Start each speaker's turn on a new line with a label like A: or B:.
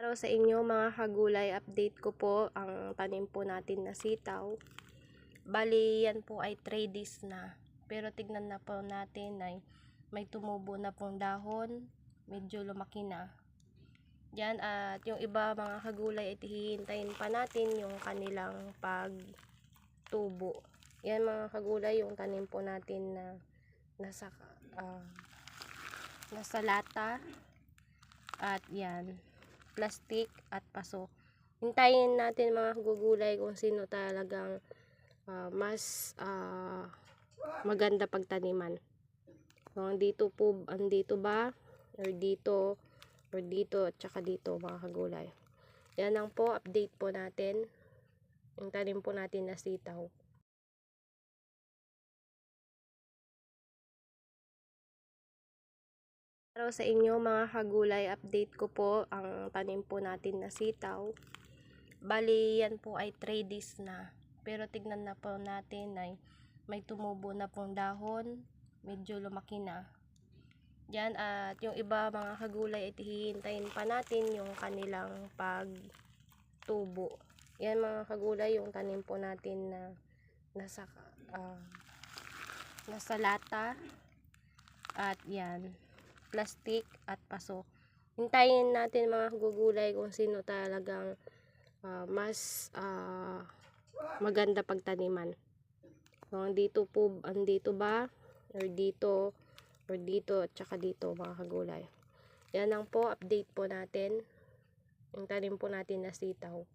A: Para sa inyo mga kagulay, update ko po ang tanim po natin na sitaw. Bali yan po ay 3 days na. Pero tignan na po natin ay may tumubo na pong dahon. Medyo lumaki na. Yan, at yung iba mga kagulay ay hihintayin pa natin yung kanilang pagtubo. Yan mga kagulay, yung tanim po natin na nasa lata. At yan, plastic at paso. Hintayin natin mga gugulay kung sino talagang mas maganda pagtaniman. Kung andito ba or dito at saka dito mga kagulay. Yan lang po, update po natin yung tanim po natin na sitaw. Para sa inyo mga kagulay, update ko po ang tanim po natin na sitaw. Bali yan po ay 3 days na. Pero tignan na po natin ay may tumubo na pong dahon. Medyo lumaki na. Yan, at yung iba mga kagulay ay hihintayin pa natin yung kanilang pagtubo. Yan mga kagulay, yung tanim po natin na nasa lata. At yan, plastic at paso. Hintayin natin mga gugulay kung sino talagang mas maganda pagtaniman. Kung andito ba or dito at saka dito mga kagulay. Yan lang po, update po natin yung tanim po natin na sitaw.